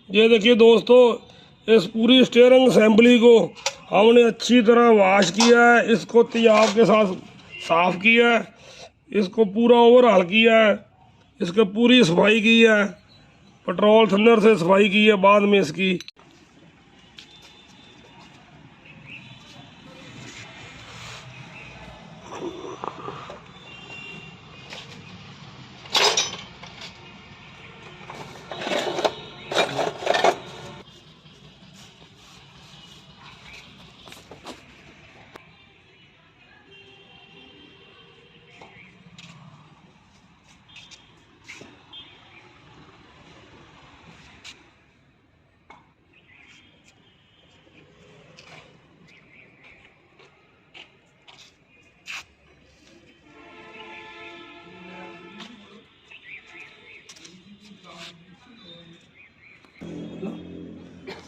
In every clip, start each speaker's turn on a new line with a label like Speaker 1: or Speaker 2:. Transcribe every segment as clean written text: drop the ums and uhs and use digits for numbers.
Speaker 1: ये देखिए दोस्तों, इस पूरी स्टीयरिंग असेंबली को हमने अच्छी तरह वॉश किया है, इसको तेजाब के साथ साफ़ किया है, इसको पूरा ओवरहाल किया है, इसकी पूरी सफाई की है, पेट्रोल थिनर से सफाई की है बाद में इसकी।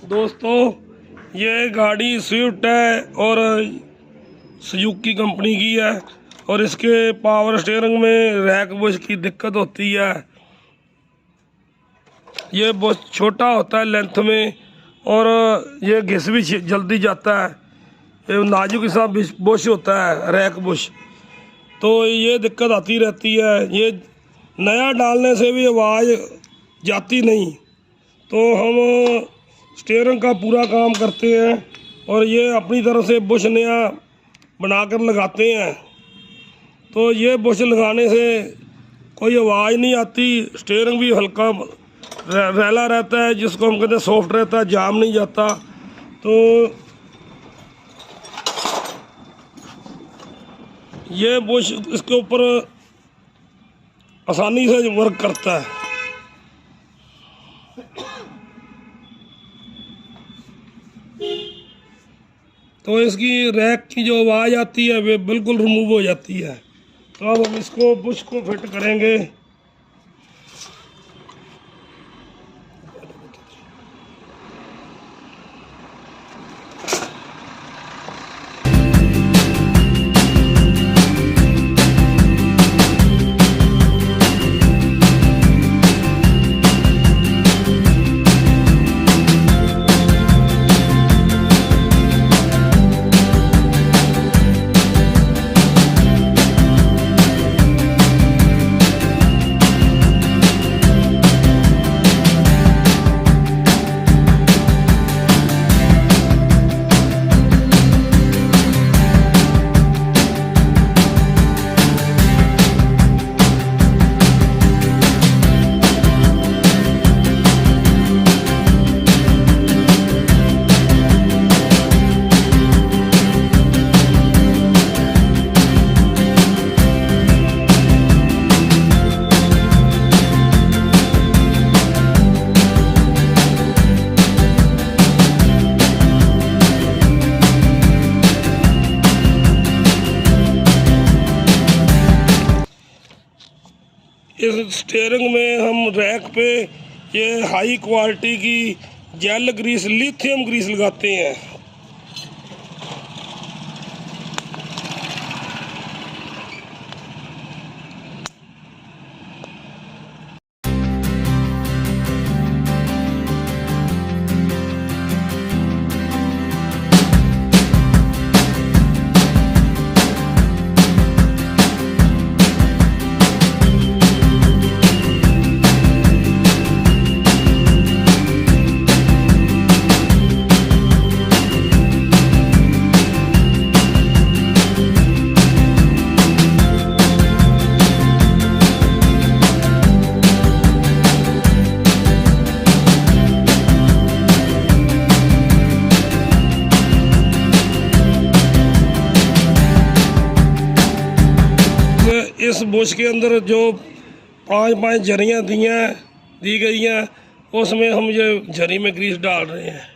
Speaker 1: दोस्तों ये गाड़ी स्विफ्ट है और सुजुकी कंपनी की है, और इसके पावर स्टीयरिंग में रैक बुश की दिक्कत होती है। ये बहुत छोटा होता है लेंथ में, और ये घिस भी जल्दी जाता है, ये नाजुक के साथ बुश होता है रैक बुश, तो ये दिक्कत आती रहती है। ये नया डालने से भी आवाज़ जाती नहीं, तो हम स्टीयरिंग का पूरा काम करते हैं और ये अपनी तरफ से बुश नया बनाकर लगाते हैं। तो ये बुश लगाने से कोई आवाज़ नहीं आती, स्टीयरिंग भी हल्का रैला रहता है, जिसको हम कहते हैं सॉफ्ट रहता है, जाम नहीं जाता। तो ये बुश इसके ऊपर आसानी से वर्क करता है। तो इसकी रैक की जो आवाज़ आती है वे बिल्कुल रिमूव हो जाती है। तो अब हम इसको बुश को फिट करेंगे। इस स्टीयरिंग में हम रैक पे ये हाई क्वालिटी की जेल ग्रीस, लिथियम ग्रीस लगाते हैं। इस बुश के अंदर जो 5-5 झरियाँ दी गई हैं, उसमें हम ये झरी में ग्रीस डाल रहे हैं।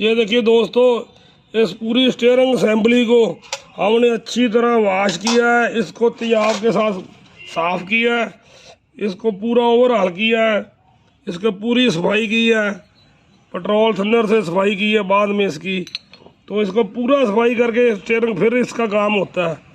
Speaker 1: ये देखिए दोस्तों, इस पूरी स्टीयरिंग असेंबली को हमने अच्छी तरह वॉश किया है, इसको तेजाब के साथ साफ़ किया है, इसको पूरा ओवरहाल किया है, इसकी पूरी सफाई की है, पेट्रोल थिनर से सफाई की है बाद में इसकी। तो इसको पूरा सफाई करके स्टीयरिंग फिर इसका काम होता है।